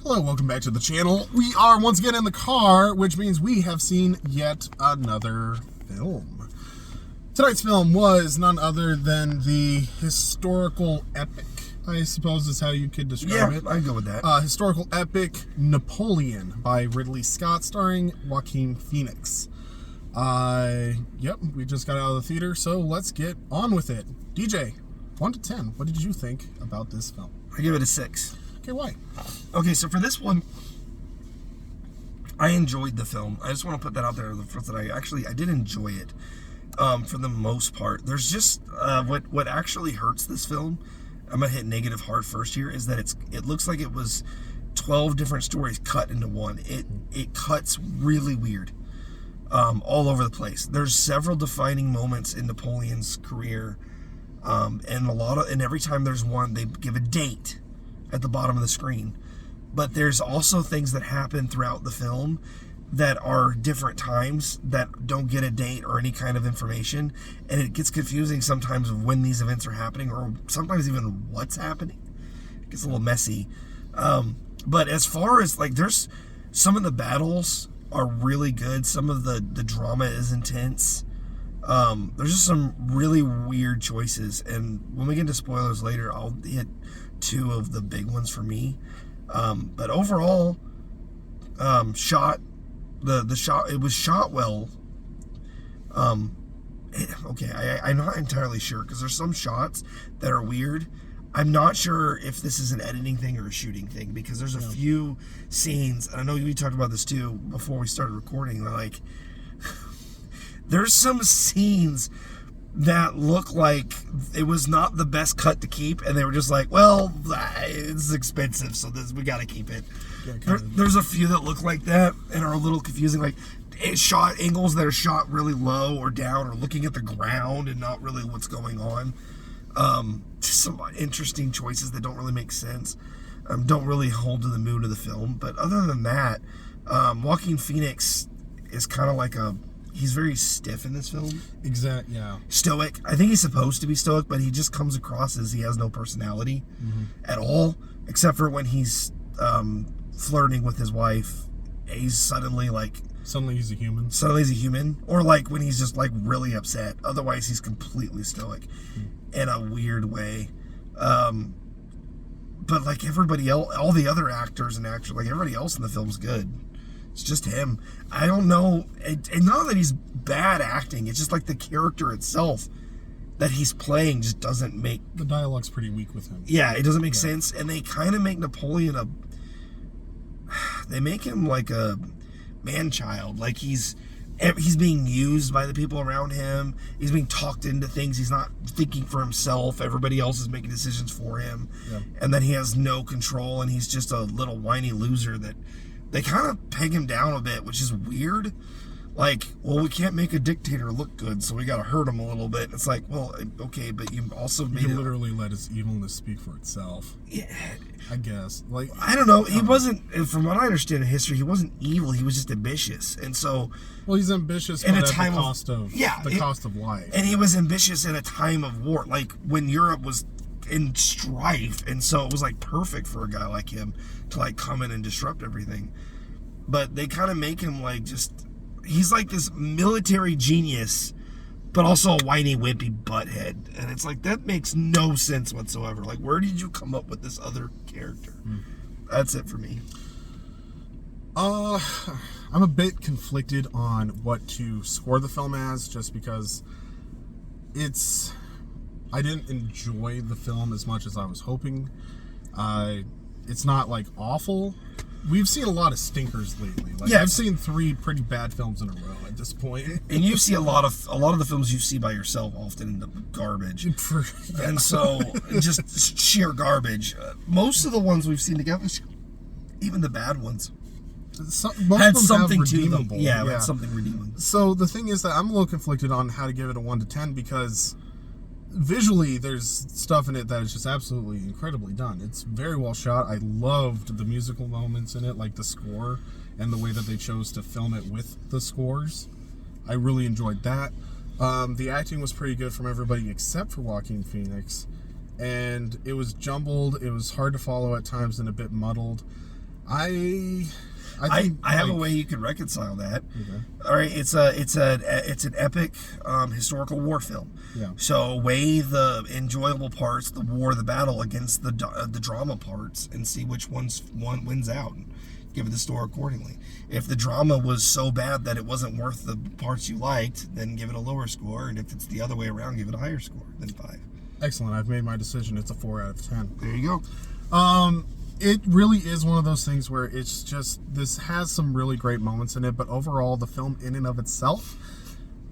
Hello, welcome back to the channel. We are once again in the car, which means we have seen yet another film. Tonight's film was none other than the historical epic, I suppose is how you could describe it. Yeah, I'd go with that. Historical epic Napoleon by Ridley Scott, starring Joaquin Phoenix. Yep, we just got out of the theater, so let's get on with it. DJ, 1 to 10, what did you think about this film? I give it a 6. Okay, why? Okay, so for this one, I enjoyed the film. I just want to put that out there that I did enjoy it for the most part. There's just what actually hurts this film. I'm gonna hit negative hard first here. Is that it looks like it was 12 different stories cut into one. It cuts really weird, all over the place. There's several defining moments in Napoleon's career, and every time there's one, they give a date at the bottom of the screen. But there's also things that happen throughout the film that are different times that don't get a date or any kind of information, and it gets confusing sometimes of when these events are happening, or sometimes even what's happening. It gets a little messy. But as far as there's some of the battles are really good. Some of the drama is intense. There's just some really weird choices, and when we get into spoilers later, I'll hit 2 of the big ones for me. But overall, it was shot well. I'm not entirely sure, because there's some shots that are weird. I'm not sure if this is an editing thing or a shooting thing, because there's a few scenes, and I know we talked about this too before we started recording, there's some scenes that look like it was not the best cut to keep, and they were just like, well, it's expensive, so we got to keep it. Yeah, there's a few that look like that and are a little confusing, shot angles that are shot really low or down, or looking at the ground and not really what's going on. Just some interesting choices that don't really make sense. Don't really hold to the mood of the film. But other than that, Joaquin Phoenix is kind of he's very stiff in this film. Exactly, yeah. Stoic. I think he's supposed to be stoic, but he just comes across as he has no personality at all, except for when he's flirting with his wife. He's suddenly he's a human. Suddenly he's a human. Or when he's just really upset. Otherwise he's completely stoic in a weird way. But everybody else, all the other actors and actors, everybody else in the film's good. It's just him. I don't know. And not that he's bad acting. It's just the character itself that he's playing just doesn't make... The dialogue's pretty weak with him. Yeah, it doesn't make sense. And they kind of make Napoleon they make him like a man-child. He's being used by the people around him. He's being talked into things. He's not thinking for himself. Everybody else is making decisions for him. Yeah. And then he has no control, and he's just a little whiny loser that... They kind of peg him down a bit, which is weird. We can't make a dictator look good, so we got to hurt him a little bit. It's well, okay, but you also made it... literally let his evilness speak for itself. Yeah. I guess. I don't know. He wasn't, from what I understand in history, he wasn't evil. He was just ambitious. And so... Well, he's ambitious, but at the cost of life. And he was ambitious in a time of war, when Europe was in strife, and so it was perfect for a guy like him to come in and disrupt everything. But they kind of make him he's this military genius, but also a whiny wimpy butthead, and it's that makes no sense whatsoever. Where did you come up with this other character? That's it for me. I'm a bit conflicted on what to score the film as, just because I didn't enjoy the film as much as I was hoping. It's not awful. We've seen a lot of stinkers lately. I've seen 3 pretty bad films in a row at this point. And you see a lot of the films you see by yourself often in the garbage. And so just sheer garbage. Most of the ones we've seen together, even the bad ones, had something to them. Yeah, had something redeeming. So the thing is that I'm a little conflicted on how to give it a 1 to 10, because visually there's stuff in it that is just absolutely incredibly done. It's very well shot. I loved the musical moments in it, the score and the way that they chose to film it with the scores. I really enjoyed that. The acting was pretty good from everybody except for Joaquin Phoenix, and it was jumbled. It was hard to follow at times and a bit muddled. I I have a like, way you can reconcile that. Okay. All right, it's an epic historical war film. Yeah. So weigh the enjoyable parts, the war, the battle, against the drama parts, and see which one wins out. And give it the score accordingly. If the drama was so bad that it wasn't worth the parts you liked, then give it a lower score. And if it's the other way around, give it a higher score than 5. Excellent. I've made my decision. It's a 4 out of 10. There you go. It really is one of those things where it's just, this has some really great moments in it, but overall the film in and of itself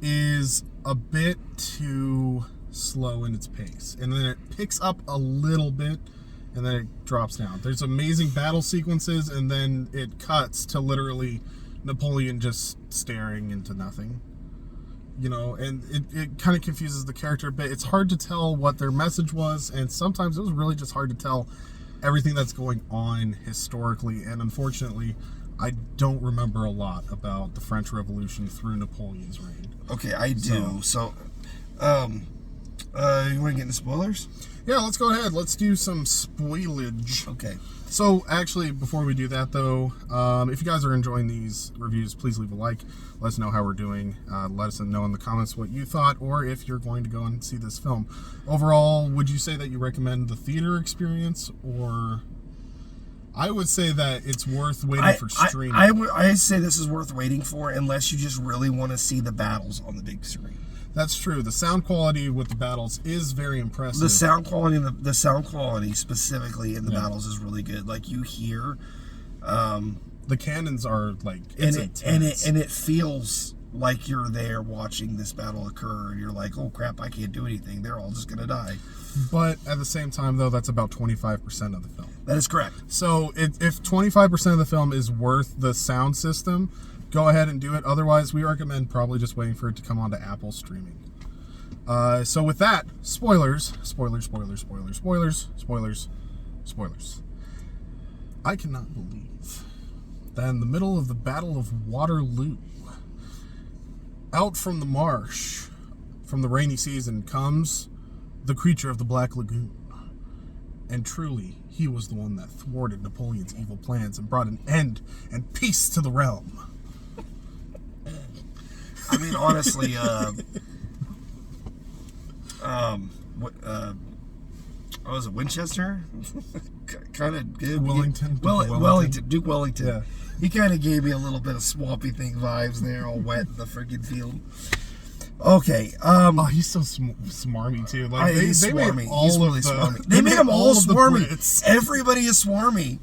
is a bit too slow in its pace. And then it picks up a little bit and then it drops down. There's amazing battle sequences and then it cuts to literally Napoleon just staring into nothing. You know, and it kind of confuses the character a bit. It's hard to tell what their message was, and sometimes it was really just hard to tell everything that's going on historically, and unfortunately I don't remember a lot about the French Revolution through Napoleon's reign. Okay, I do. So you want to get into spoilers? Yeah, let's go ahead. Let's do some spoilage. Okay. So, actually, before we do that, though, if you guys are enjoying these reviews, please leave a like. Let us know how we're doing. Let us know in the comments what you thought, or if you're going to go and see this film. Overall, would you say that you recommend the theater experience, or... I would say that it's worth waiting for streaming. I say this is worth waiting for, unless you just really want to see the battles on the big screen. That's true. The sound quality with the battles is very impressive. The sound quality specifically in the battles is really good. Like, you hear the cannons are like, and it feels like you're there watching this battle occur, and you're like, oh crap, I can't do anything. They're all just gonna die. But at the same time, though, that's about 25% of the film. That is correct. So if 25% of the film is worth the sound system, go ahead and do it. Otherwise, we recommend probably just waiting for it to come onto Apple streaming. So with that, spoilers. I cannot believe that in the middle of the Battle of Waterloo, out from the marsh, from the rainy season, comes the creature of the Black Lagoon. And truly, he was the one that thwarted Napoleon's evil plans and brought an end and peace to the realm. I mean, honestly, was it Winchester? Kind of good. Duke Wellington. Yeah. He kind of gave me a little bit of Swampy Thing vibes there, all wet in the freaking field. Okay. Oh, he's so smarmy too. Like he's swarmy. He's really swarmy. They made him all swarmy. Brits. Everybody is swarmy.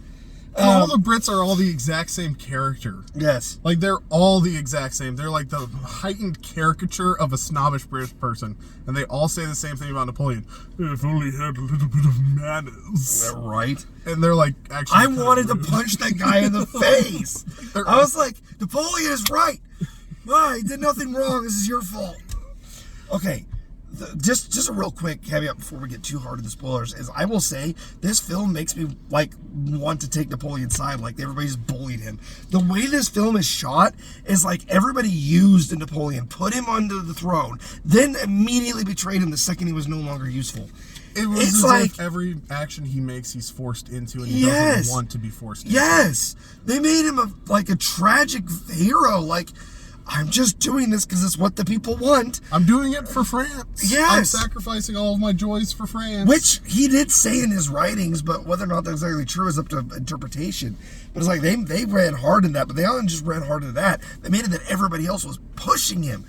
And all the Brits are all the exact same character. Yes. Like, they're all the exact same. They're like the heightened caricature of a snobbish British person. And they all say the same thing about Napoleon. If only he had a little bit of manners. Right. And they're like, actually, I wanted to punch that guy in the face. I was like, Napoleon is right. Ah, he did nothing wrong. This is your fault. Okay. Just a real quick caveat before we get too hard to the spoilers is I will say this film makes me like want to take Napoleon's side, like everybody's bullied him. The way this film is shot is like everybody used Napoleon, put him onto the throne, then immediately betrayed him the second he was no longer useful. It's like every action he makes, he's forced into, and he doesn't want to be forced into. Yes, they made him a tragic hero. Like, I'm just doing this because it's what the people want. I'm doing it for France. Yes. I'm sacrificing all of my joys for France. Which he did say in his writings, but whether or not that's exactly true is up to interpretation. But it's like they ran hard in that, but they all just ran hard in that. They made it that everybody else was pushing him.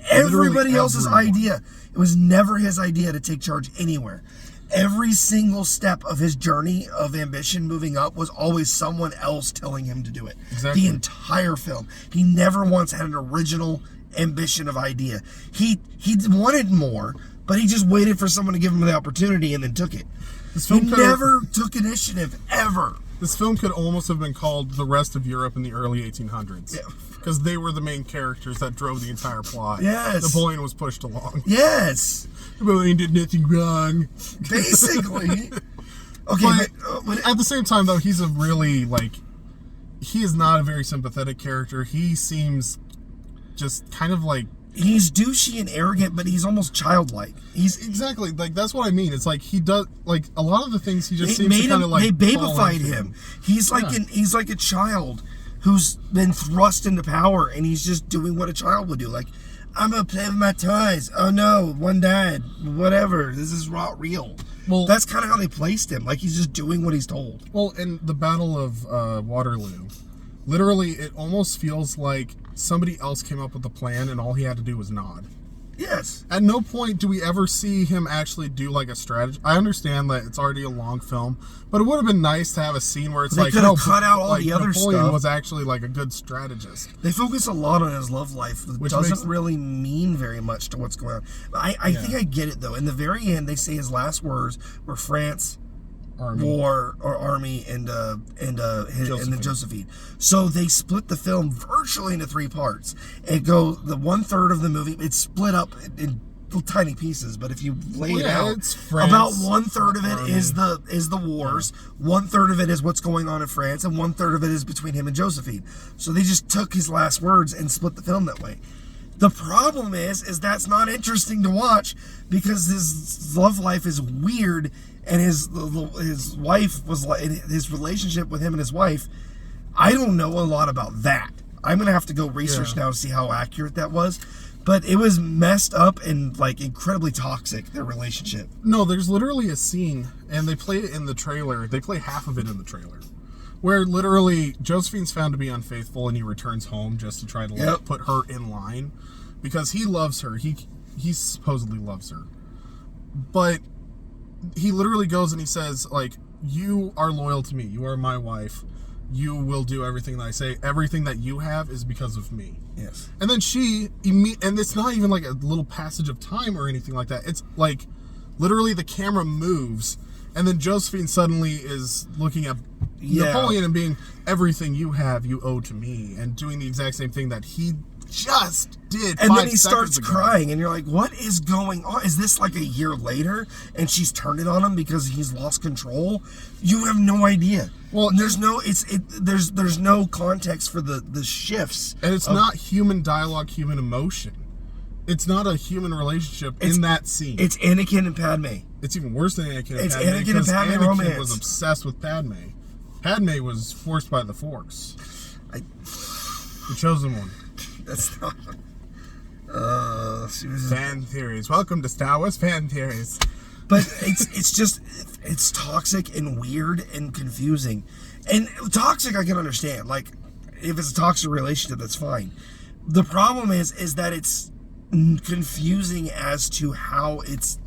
Everybody else's idea. It was never his idea to take charge anywhere. Every single step of his journey of ambition moving up was always someone else telling him to do it. Exactly. The entire film. He never once had an original ambition of idea. He wanted more, but he just waited for someone to give him the opportunity and then took it. He never took initiative, ever. This film could almost have been called The Rest of Europe in the early 1800s. Yeah. Because they were the main characters that drove the entire plot. Yes. Napoleon was pushed along. Yes. Napoleon did nothing wrong. Basically. Okay, but at the same time, though, he's a really, he is not a very sympathetic character. He seems just kind of he's douchey and arrogant, but he's almost childlike. He's exactly like that's what I mean. It's like he does like a lot of the things he just they seems to kind of like. They babified him. He's like he's like a child who's been thrust into power, and he's just doing what a child would do. Like, I'm gonna play with my toys. Oh no, one died. Whatever. This is not real. Well, that's kind of how they placed him. Like, he's just doing what he's told. Well, in the Battle of Waterloo, literally, it almost feels like somebody else came up with the plan, and all he had to do was nod. Yes. At no point do we ever see him actually do like a strategy. I understand that it's already a long film, but it would have been nice to have a scene where it's they like could have cut out all the other Napoleon stuff. Was actually like a good strategist. They focus a lot on his love life, which doesn't really mean very much to what's going on. I think I get it though. In the very end, they say his last words were France. Army and the Josephine. So they split the film virtually into 3 parts. It goes the 1/3 of the movie. It's split up in tiny pieces, but if you lay it out, about 1/3 of it is the wars. 1/3 of it is what's going on in France, and 1/3 of it is between him and Josephine. So they just took his last words and split the film that way. The problem is that's not interesting to watch because his love life is weird. And his wife was like, his relationship with him and his wife, I don't know a lot about that. I'm gonna have to go research now to see how accurate that was. But it was messed up and like incredibly toxic, their relationship. No, there's literally a scene, and they play it in the trailer. They play half of it in the trailer, where literally Josephine's found to be unfaithful, and he returns home just to try to like, put her in line because he loves her. He supposedly loves her, but he literally goes and he says, like, you are loyal to me. You are my wife. You will do everything that I say. Everything that you have is because of me. Yes. And then and it's not even like a little passage of time or anything like that. It's like literally the camera moves, and then Josephine suddenly is looking at Napoleon and being, everything you have, you owe to me, and doing the exact same thing that he just did. And then he starts crying, and you're like, what is going on? Is this like a year later and she's turned it on him because he's lost control? You have no idea. Well, there's no context for the shifts. And it's not human dialogue, human emotion. It's not a human relationship in that scene. It's Anakin and Padme. It's even worse than Anakin and Padme. It's Padme. Anakin and Padme Anakin romance. was obsessed with Padme. Padme was forced by the Force. The chosen one. That's not. Fan theories. Welcome to Star Wars fan theories. But it's toxic and weird and confusing. And toxic, I can understand. Like, if it's a toxic relationship, that's fine. The problem is that it's confusing as to how it's.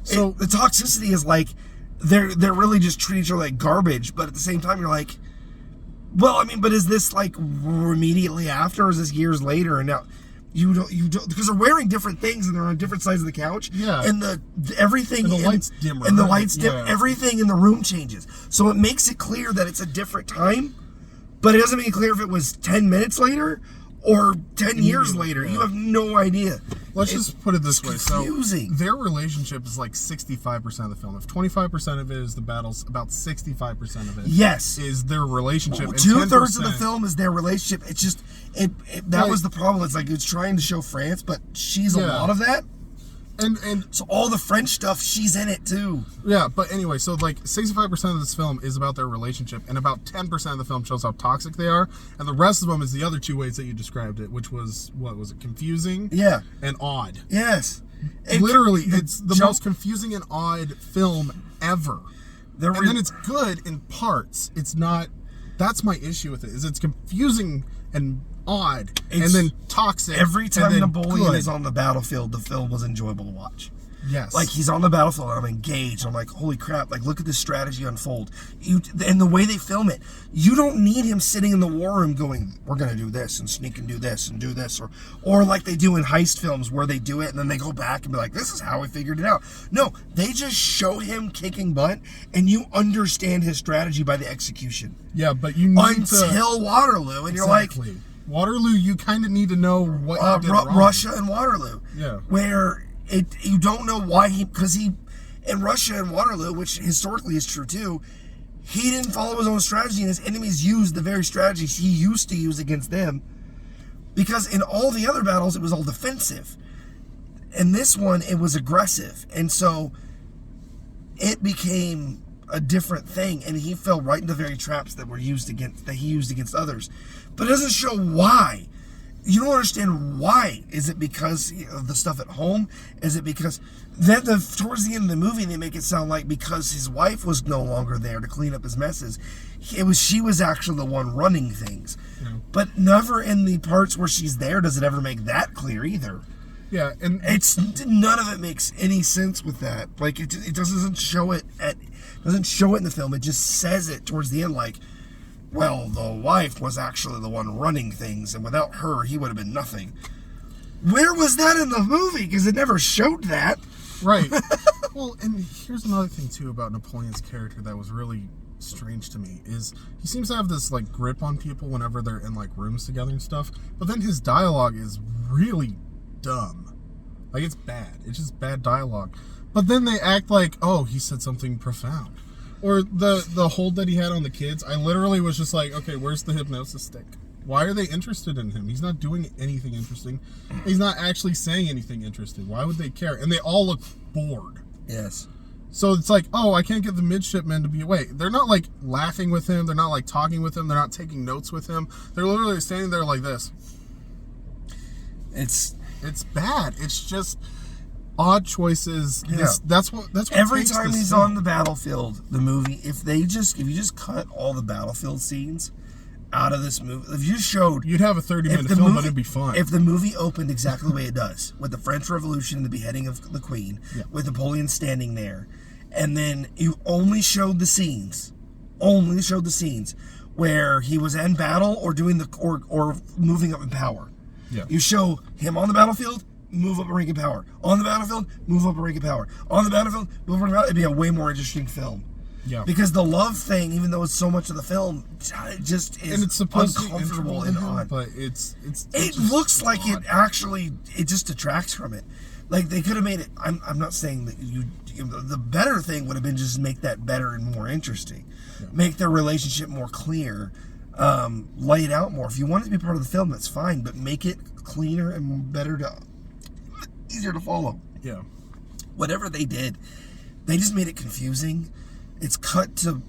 So the toxicity is like they're really just treating each other like garbage. But at the same time, you're like, well, I mean, but is this like immediately after, or is this years later? And now you don't because they're wearing different things and they're on different sides of the couch. Yeah. And everything and the lights dimmer. And the lights dim. Yeah. Everything in the room changes, so it makes it clear that it's a different time. But it doesn't make it clear if it was 10 minutes later or 10 years later. You have no idea. Let's just put it this way. Confusing. So their relationship is like 65% of the film. If 25% of it is the battles, about 65% of it is their relationship. Well, 2/3 of the film is their relationship. It's just that was the problem. It's like it's trying to show France, but she's a lot of that. And so all the French stuff, she's in it too. Yeah, but anyway, so like 65% of this film is about their relationship, and about 10% of the film shows how toxic they are, and the rest of them is the other two ways that you described it, which was, what was it, confusing? Yeah. And odd. Yes. Literally, it's the most confusing and odd film ever. And then it's good in parts. It's not, that's my issue with it, is it's confusing and odd, and then toxic. Every time Napoleon is on the battlefield, the film was enjoyable to watch. Yes. Like, he's on the battlefield, and I'm engaged. I'm like, holy crap, like, look at this strategy unfold. And the way they film it, you don't need him sitting in the war room going, we're going to do this, and sneak and do this, and do this. Or like they do in heist films, where they do it, and then they go back and be like, this is how we figured it out. No, they just show him kicking butt, and you understand his strategy by the execution. Yeah, but you need Until Waterloo, and you're like... Waterloo, you kind of need to know what you did wrong. Russia and Waterloo. Yeah. Where you don't know why because in Russia and Waterloo, which historically is true too, he didn't follow his own strategy, and his enemies used the very strategies he used to use against them. Because in all the other battles, it was all defensive. In this one, it was aggressive. And so it became a different thing. And he fell right into the very traps that he used against others. But it doesn't show why. You don't understand why. Is it because of the stuff at home? Is it because then towards the end of the movie they make it sound like because his wife was no longer there to clean up his messes, she was actually the one running things. Yeah. But never in the parts where she's there does it ever make that clear either. Yeah, and it's none of it makes any sense with that. Like it doesn't show it in the film. It just says it towards the end like, well, the wife was actually the one running things, and without her, he would have been nothing. Where was that in the movie? Because it never showed that. Right. Well, and here's another thing, too, about Napoleon's character that was really strange to me, is he seems to have this, like, grip on people whenever they're in, like, rooms together and stuff, but then his dialogue is really dumb. Like, it's bad. It's just bad dialogue. But then they act like, oh, he said something profound. Or the hold that he had on the kids, I literally was just like, okay, where's the hypnosis stick? Why are they interested in him? He's not doing anything interesting. He's not actually saying anything interesting. Why would they care? And they all look bored. Yes. So it's like, oh, I can't get the midshipmen to be away. They're not like laughing with him. They're not like talking with him. They're not taking notes with him. They're literally standing there like this. It's bad. It's just odd choices. Yeah. That's what every time he's on the battlefield, the movie, if you just cut all the battlefield scenes out of this movie, if you showed, you'd have a 30-minute film, but it'd be fun. If the movie opened exactly the way it does, with the French Revolution and the beheading of the Queen, yeah, with Napoleon standing there, and then you only showed the scenes where he was in battle or doing or moving up in power. Yeah. You show him on the battlefield, move up a rank in power. On the battlefield, move up a rank in power. On the battlefield, move up a rank in power. It'd be a way more interesting film. Yeah. Because the love thing, even though it's so much of the film, just is and it's supposed uncomfortable to be and odd. But it looks like odd. it just detracts from it. Like they could have made it. I'm not saying that the better thing would have been just make that better and more interesting, yeah, make their relationship more clear, lay it out more. If you want it to be part of the film, that's fine, but make it cleaner and better easier to follow. Yeah. Whatever they did, they just made it confusing. It's cut to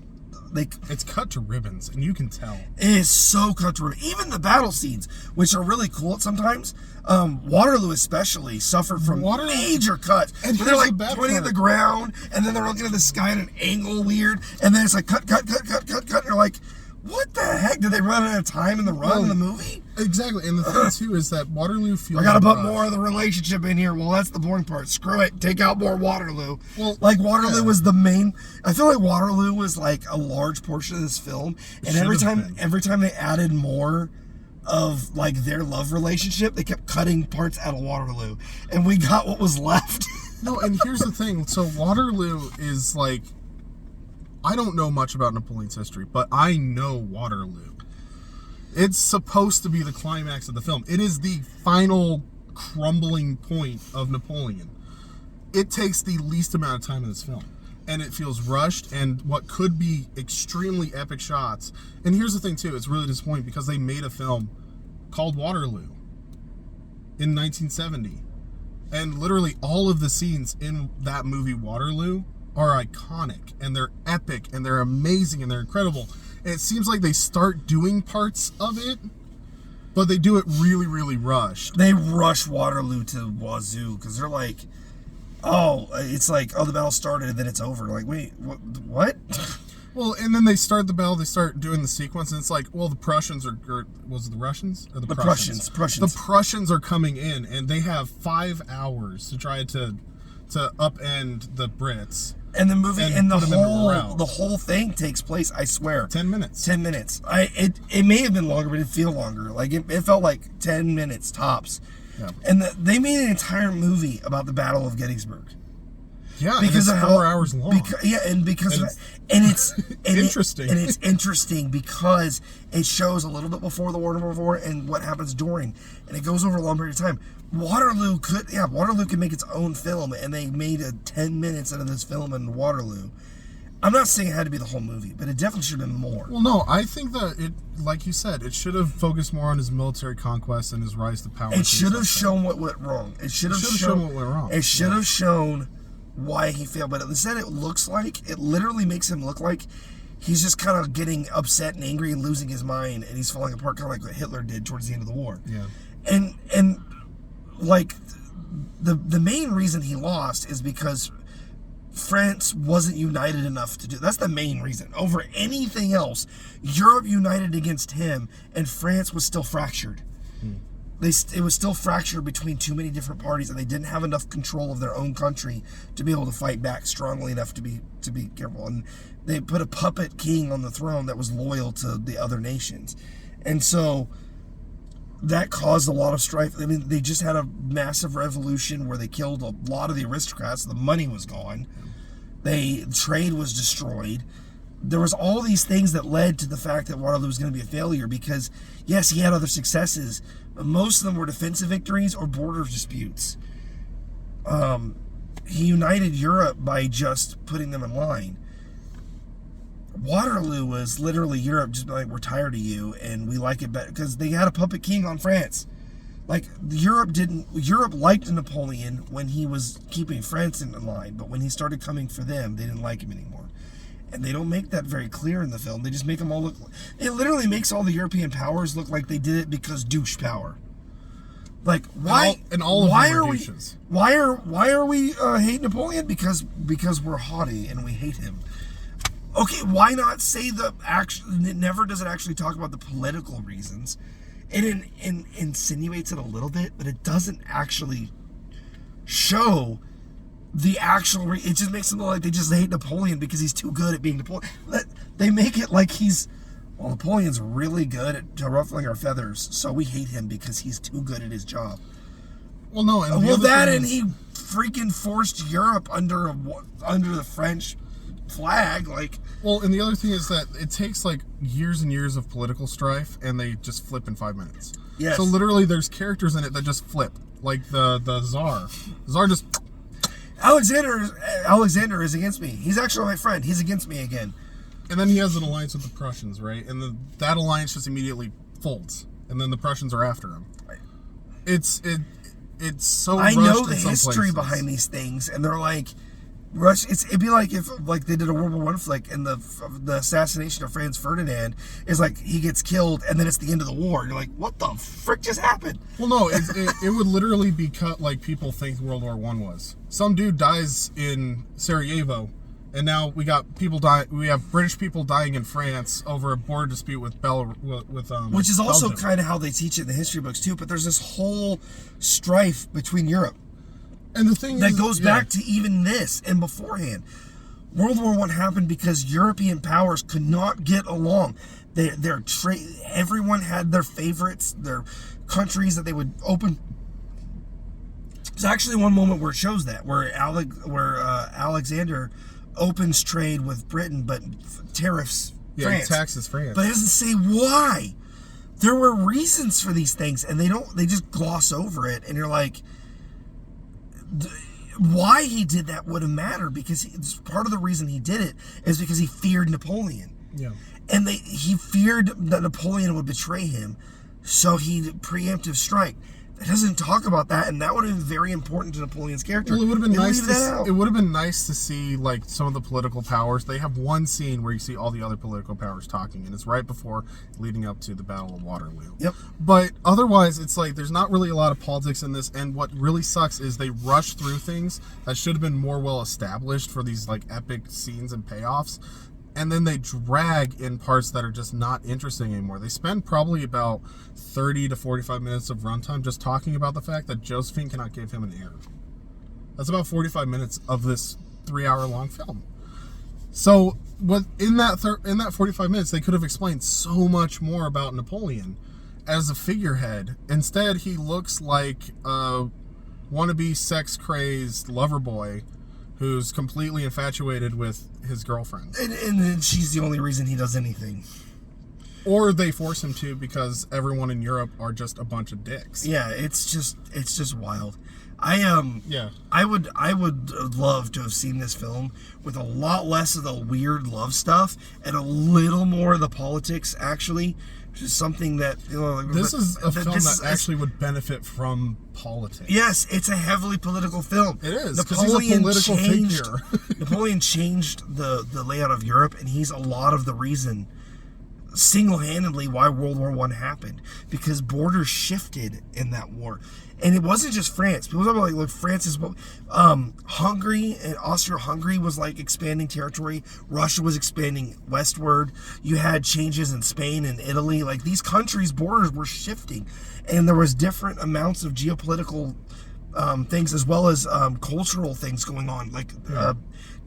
ribbons, and you can tell. It is so cut to ribbons. Even the battle scenes, which are really cool sometimes, Waterloo especially suffered from major cuts. And they're like pointing at the ground, and then they're looking at the sky at an angle weird, and then it's like cut. And you're like, what the heck? Did they run out of time in the movie? Exactly. And the thing, too, is that Waterloo feels... I gotta put more of the relationship in here. Well, that's the boring part. Screw it. Take out more Waterloo. Well, like, Waterloo was the main... I feel like Waterloo was, like, a large portion of this film. And every time they added more of, like, their love relationship, they kept cutting parts out of Waterloo. And we got what was left. No, and here's the thing. So Waterloo is, like... I don't know much about Napoleon's history, but I know Waterloo. It's supposed to be the climax of the film. It is the final crumbling point of Napoleon. It takes the least amount of time in this film. And it feels rushed, and what could be extremely epic shots. And here's the thing, too. It's really disappointing because they made a film called Waterloo in 1970. And literally all of the scenes in that movie, Waterloo, are iconic, and they're epic, and they're amazing, and they're incredible. And it seems like they start doing parts of it, but they do it really, really rushed. They rush Waterloo to wazoo, because they're like, it's like, the battle started, and then it's over. Like, wait, what? Well, and then they start the battle, they start doing the sequence, and it's like, well, the Prussians was it the Russians? Or the Prussians? The Prussians are coming in, and they have 5 hours to try to upend the Brits. And the movie and the whole thing takes place, I swear, 10 minutes. 10 minutes. It may have been longer, but it felt longer. Like it felt like 10 minutes tops. Yeah. And they made an entire movie about the Battle of Gettysburg. Yeah, because it's 4 hours long. It's interesting. It's interesting because it shows a little bit before the war and what happens during, and it goes over a long period of time. Waterloo could make its own film, and they made 10 minutes out of this film in Waterloo. I'm not saying it had to be the whole movie, but it definitely should have been more. Well, no, I think that it, like you said, it should have focused more on his military conquest and his rise to power. It should have shown what went wrong. It should have shown what went wrong. It should have shown why he failed. But instead, it literally makes him look like he's just kind of getting upset and angry and losing his mind, and he's falling apart, kind of like what Hitler did towards the end of the war. Yeah. And like the main reason he lost is because France wasn't united enough to do. That's the main reason. Over anything else, Europe united against him, and France was still fractured. It was still fractured between too many different parties, and they didn't have enough control of their own country to be able to fight back strongly enough to be careful. And they put a puppet king on the throne that was loyal to the other nations, and so that caused a lot of strife. I mean, they just had a massive revolution where they killed a lot of the aristocrats. The money was gone. Trade was destroyed. There was all these things that led to the fact that Waterloo was going to be a failure because, yes, he had other successes, but most of them were defensive victories or border disputes. He united Europe by just putting them in line. Waterloo was literally Europe just being like, we're tired of you and we like it better, because they had a puppet king on France. Like, Europe liked Napoleon when he was keeping France in line, but when he started coming for them, they didn't like him anymore. And they don't make that very clear in the film. They just make them all look, it literally makes all the European powers look like they did it because douche power. Like, why? Why are we hate Napoleon? Because we're haughty and we hate him. Okay, why not say it never does it actually talk about the political reasons. It insinuates it a little bit, but it doesn't actually show the actual it just makes them look like they just hate Napoleon because he's too good at being Napoleon. They make it like Napoleon's really good at ruffling our feathers, so we hate him because he's too good at his job. Well, no, and he freaking forced Europe under the French flag, like. Well, and the other thing is that it takes like years and years of political strife, and they just flip in 5 minutes. Yes. So literally, there's characters in it that just flip, like the Tsar. The Tsar just. Alexander is against me. He's actually my friend. He's against me again. And then he has an alliance with the Prussians, right? And that alliance just immediately folds, and then the Prussians are after him. Right. It's so. I rushed know the history behind these things, and they're like. It'd be like if they did a World War I flick and the assassination of Franz Ferdinand is like he gets killed and then it's the end of the war. You're like, what the frick just happened? Well, no, it would literally be cut like people think World War I was. Some dude dies in Sarajevo, and now we got people die. We have British people dying in France over a border dispute with which is also Belgium. kind of how they teach it in the history books too. But there's this whole strife between Europe. And the thing that goes back to even this and beforehand. World War I happened because European powers could not get along. Everyone had their favorites, their countries that they would open. There's actually one moment where it shows that, where Alexander opens trade with Britain, but tariffs France. He taxes France. But it doesn't say why. There were reasons for these things, and they just gloss over it, and you're like. Why he did that wouldn't matter, because part of the reason he did it is because he feared Napoleon. Yeah. And he feared that Napoleon would betray him, so he preemptive strike. It doesn't talk about that, and that would have been very important to Napoleon's character. Well, it would have been nice to see like some of the political powers. They have one scene where you see all the other political powers talking, and it's right before leading up to the Battle of Waterloo. Yep. But otherwise, it's like there's not really a lot of politics in this, and what really sucks is they rush through things that should have been more well established for these like epic scenes and payoffs. And then they drag in parts that are just not interesting anymore. They spend probably about 30 to 45 minutes of runtime just talking about the fact that Josephine cannot give him an heir. That's about 45 minutes of this 3-hour-long film. So, in that 45 minutes, they could have explained so much more about Napoleon as a figurehead. Instead, he looks like a wannabe sex-crazed lover boy who's completely infatuated with his girlfriend. And she's the only reason he does anything. Or they force him to because everyone in Europe are just a bunch of dicks. Yeah, it's just wild. Yeah. I would love to have seen this film with a lot less of the weird love stuff and a little more of the politics, actually, which is something that, you know, This is a film that actually would benefit from politics. Yes, it's a heavily political film. It is, because he's a political figure. Napoleon changed the layout of Europe, and he's a lot of the reason, single-handedly, why World War I happened, because borders shifted in that war. And it wasn't just France. People talk about like France is Hungary and Austria-Hungary was like expanding territory. Russia was expanding westward. You had changes in Spain and Italy. Like, these countries' borders were shifting, and there was different amounts of geopolitical things as well as cultural things going on. Like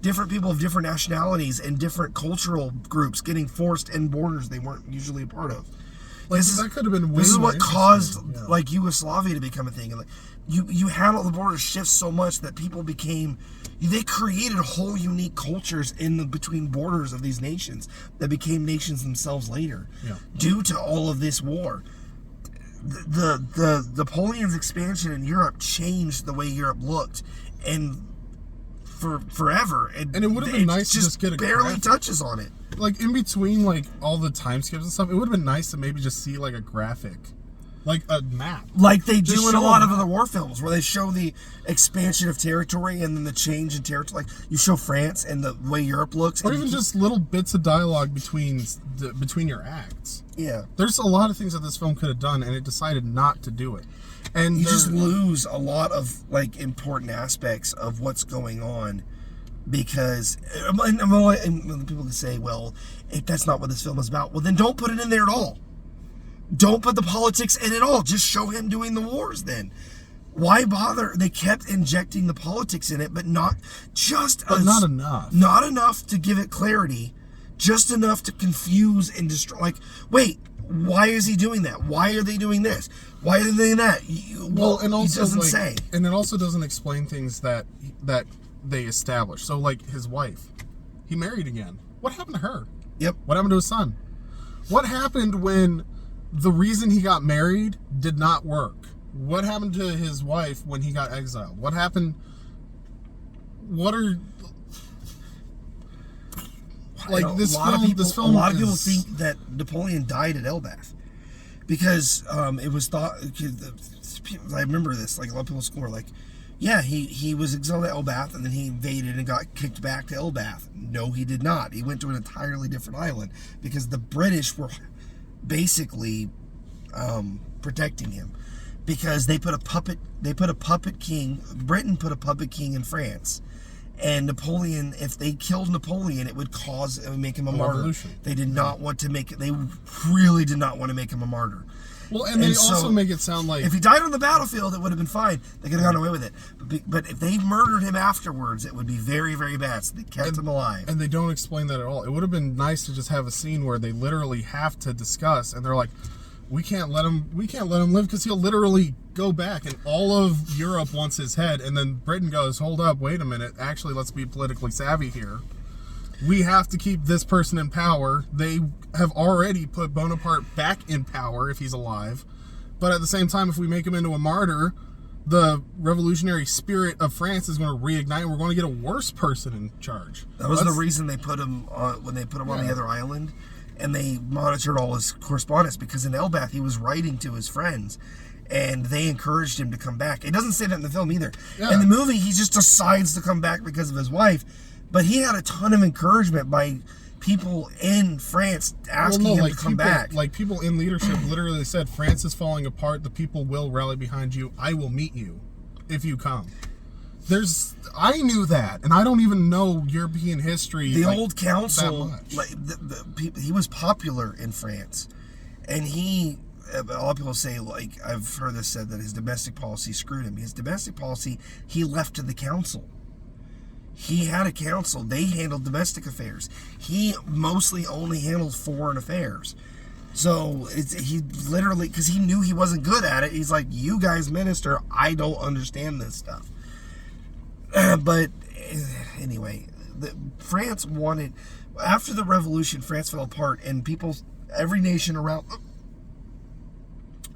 different people of different nationalities and different cultural groups getting forced in borders they weren't usually a part of. Like, that could have been way This is more what caused yeah. like Yugoslavia to become a thing. And like you had all the borders shift so much that people they created whole unique cultures between borders of these nations that became nations themselves later, due to all of this war. The Napoleon's expansion in Europe changed the way Europe looked, and forever. And it would have been nice to just get a barely graphic. touches on it. Like, in between, like, all the time skips and stuff, it would have been nice to maybe just see, like, a graphic. Like, a map. Like they Just do in a show lot of a other war films, where they show the expansion of territory and then the change in territory. Like, you show France and the way Europe looks. Or even just little bits of dialogue between your acts. Yeah. There's a lot of things that this film could have done, and it decided not to do it. And you just lose a lot of, like, important aspects of what's going on. Because, and people can say, well, if that's not what this film is about, well, then don't put it in there at all. Don't put the politics in at all. Just show him doing the wars then. Why bother? They kept injecting the politics in it, but not enough. Not enough to give it clarity. Just enough to confuse and destroy. Like, wait, why is he doing that? Why are they doing this? Why are they doing that? Well, and also, he doesn't like, say. And it also doesn't explain things that they established. So, like, his wife, he married again. What happened to her? Yep. What happened to his son? What happened when the reason he got married did not work? What happened to his wife when he got exiled? What happened? What are... Like, this film a lot of people think that Napoleon died at Elbath. Because it was thought... I remember this. Like, a lot of people at school were like, yeah, he was exiled at Elbath, and then he invaded and got kicked back to Elbath. No, he did not. He went to an entirely different island because the British were basically protecting him, because they put a puppet king. Britain put a puppet king in France, and Napoleon. If they killed Napoleon, it would make him a martyr. Revolution. They did not want to make it. They really did not want to make him a martyr. Well, and they also make it sound like... If he died on the battlefield, it would have been fine. They could have gone away with it. But if they murdered him afterwards, it would be very, very bad. So they kept him alive. And they don't explain that at all. It would have been nice to just have a scene where they literally have to discuss, and they're like, we can't let him live because he'll literally go back, and all of Europe wants his head, and then Britain goes, hold up, wait a minute. Actually, let's be politically savvy here. We have to keep this person in power. They have already put Bonaparte back in power if he's alive. But at the same time, if we make him into a martyr, the revolutionary spirit of France is going to reignite. We're going to get a worse person in charge. That was the reason they put him on, when they put him on the other island, and they monitored all his correspondence, because in Elbath he was writing to his friends, and they encouraged him to come back. It doesn't say that in the film either. Yeah. In the movie, he just decides to come back because of his wife. But he had a ton of encouragement by people in France asking him to come back. Like, people in leadership literally said, France is falling apart. The people will rally behind you. I will meet you if you come. I knew that, and I don't even know European history. The old council, like he was popular in France, and a lot of people say, like, I've heard this said, that his domestic policy screwed him. His domestic policy, he left to the council. He had a council. They handled domestic affairs. He mostly only handled foreign affairs. So he literally, because he knew he wasn't good at it, he's like, you guys minister, I don't understand this stuff. But anyway, France wanted, after the revolution, France fell apart, and every nation around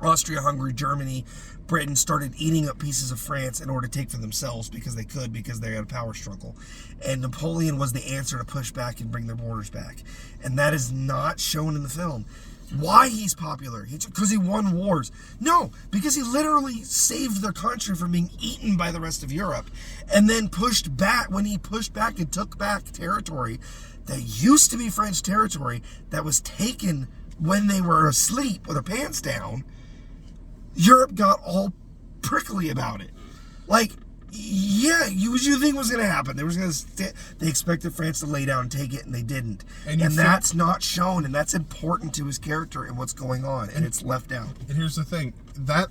Austria-Hungary, Germany, Britain started eating up pieces of France in order to take for themselves because they could, because they had a power struggle. And Napoleon was the answer to push back and bring their borders back. And that is not shown in the film. Why he's popular? Because he won wars. No, because he literally saved their country from being eaten by the rest of Europe. And then pushed back, when he pushed back and took back territory that used to be French territory that was taken when they were asleep with their pants down, Europe got all prickly about it. Like, yeah, you think was going to happen? They expected France to lay down and take it, and they didn't. And that's not shown, and that's important to his character and what's going on, and it's left out. And here's the thing: that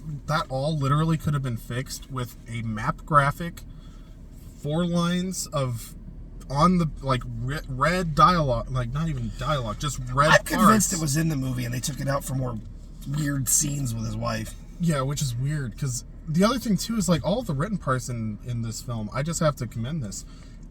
all literally could have been fixed with a map graphic, 4 lines of on the red dialogue, like not even dialogue, just red. I'm convinced it was in the movie, and they took it out for more weird scenes with his wife. Yeah, which is weird, because the other thing too is like all of the written parts in this film, I just have to commend this.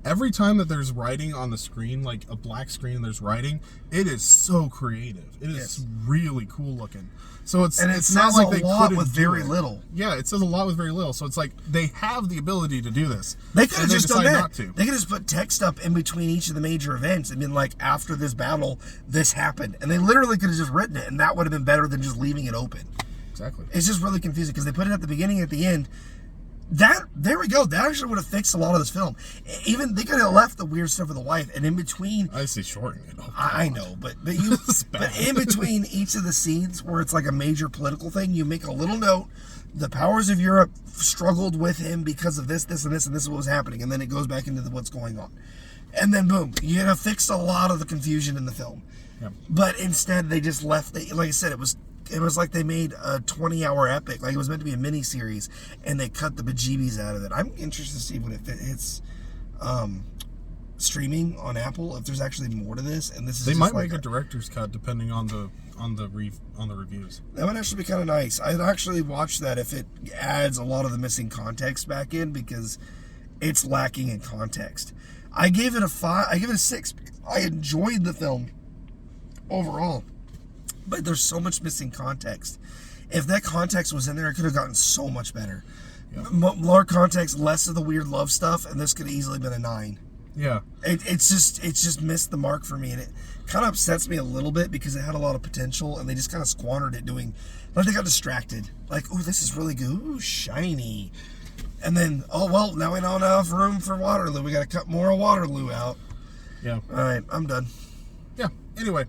Every time that there's writing on the screen, like a black screen and there's writing, it is so creative. It is really cool looking. So it's not like they couldn't with very little. Yeah, it says a lot with very little. So it's like they have the ability to do this. They could have just done that. Not to. They could just put text up in between each of the major events and been like, after this battle, this happened. And they literally could have just written it, and that would have been better than just leaving it open. Exactly. It's just really confusing because they put it at the beginning and at the end. There we go. That actually would have fixed a lot of this film. Even they could have left the weird stuff with the wife, and in between, I say shortening it. Oh, I know, but in between each of the scenes where it's like a major political thing, you make a little note. The powers of Europe struggled with him because of this, this, and this, and this is what was happening, and then it goes back into what's going on, and then boom, you have fixed a lot of the confusion in the film. Yep. But instead, they just left. Like I said, it was like they made a 20-hour epic. Like it was meant to be a mini-series, and they cut the bejeebies out of it. I'm interested to see when it hits streaming on Apple, if there's actually more to this. And this is they might make a director's cut depending on the reviews. That would actually be kind of nice. I'd actually watch that if it adds a lot of the missing context back in, because it's lacking in context. I gave it a 5. I give it a 6. I enjoyed the film overall, but there's so much missing context. If that context was in there, it could have gotten so much better. Yep. More context, less of the weird love stuff, and this could have easily been a 9. Yeah. It's just missed the mark for me, and it kind of upsets me a little bit because it had a lot of potential, and they just kind of squandered it doing, like they got distracted. Like, oh, this is really good. Ooh, shiny. And then, oh, well, now we don't have room for Waterloo. We got to cut more of Waterloo out. Yeah. All right, I'm done. Yeah. Anyway,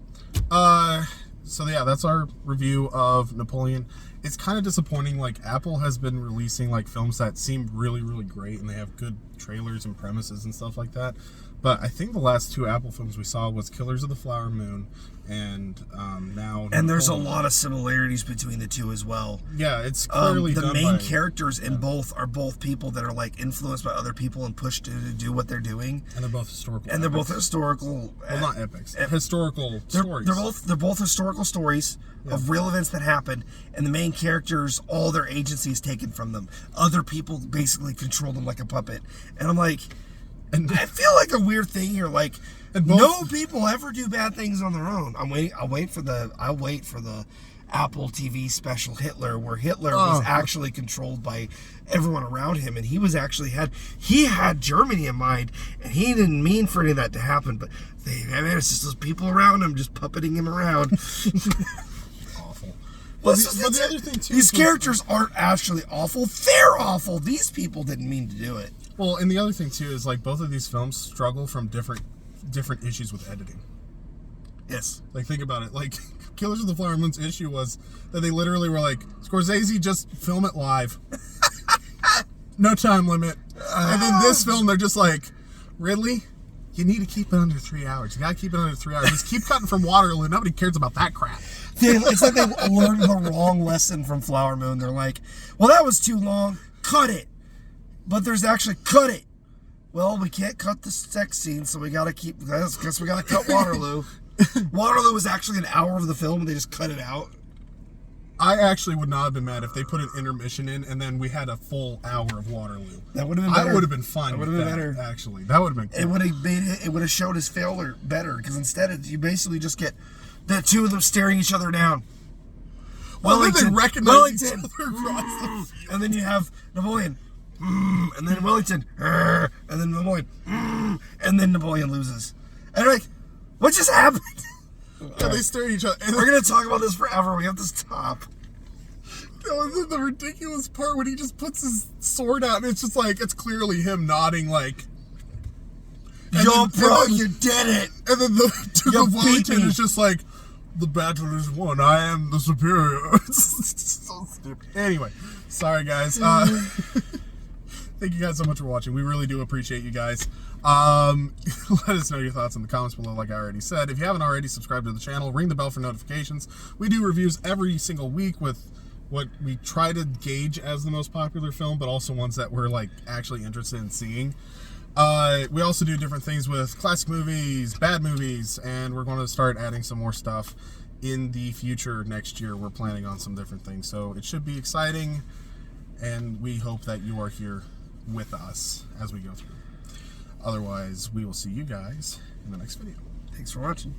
so yeah, that's our review of Napoleon. It's kind of disappointing. Like, Apple has been releasing like films that seem really, really great, and they have good trailers and premises and stuff like that. But I think the last 2 Apple films we saw was Killers of the Flower Moon and now Napoleon. And there's a lot of similarities between the two as well. Yeah, it's clearly the done main by, characters in both are both people that are like influenced by other people and pushed to do what they're doing. And they're both historical. And they're both historical. Well, not epics. Historical stories. They're both historical stories of real events that happened, and the main characters, all their agency is taken from them. Other people basically control them like a puppet. And I'm like, I feel like a weird thing here. Like, no people ever do bad things on their own. I'll wait for the Apple TV special Hitler, where Hitler was actually controlled by everyone around him, and he had Germany in mind, and he didn't mean for any of that to happen, but it's just those people around him just puppeting him around. Awful. Well, but the other thing too, these characters aren't actually awful. They're awful. These people didn't mean to do it. Well, and the other thing too is like both of these films struggle from different issues with editing. Yes. Like, think about it. Like, Killers of the Flower Moon's issue was that they literally were like, Scorsese, just film it live. No time limit. And then this film, they're just like, Ridley, you need to keep it under 3 hours. You gotta keep it under 3 hours. Just keep cutting from Waterloo. Nobody cares about that crap. It's like they learned the wrong lesson from Flower Moon. They're like, well, that was too long. Cut it. But there's actually, cut it. Well, we can't cut the sex scene, so we gotta guess we gotta cut Waterloo. Waterloo was actually an hour of the film, and they just cut it out. I actually would not have been mad if they put an intermission in, and then we had a full hour of Waterloo. That would have been better. I would have been fine with that, better. Actually. That would have been cool. It would have showed his failure better, because instead you basically just get the two of them staring each other down. Wellington, they recognize each Wellington, other across the field. and then you have Napoleon, and then Wellington, and then Napoleon, and then Napoleon loses. And you're like, what just happened? Yeah, they stare at each other. And We're gonna talk about this forever. We have to stop. that was the ridiculous part when he just puts his sword out, and it's just like, it's clearly him nodding, like, Yo, bro, you did it. and then the Duke You of beat Wellington me. is just like, the battle is won. I am the superior. It's so stupid. Anyway, sorry guys. Thank you guys so much for watching. We really do appreciate you guys. Let us know your thoughts in the comments below, like I already said. If you haven't already, subscribe to the channel, ring the bell for notifications. We do reviews every single week with what we try to gauge as the most popular film, but also ones that we're like actually interested in seeing. We also do different things with classic movies, bad movies, and we're going to start adding some more stuff in the future next year. We're planning on some different things, so it should be exciting, and we hope that you are here with us as we go through. Otherwise, we will see you guys in the next video. Thanks for watching.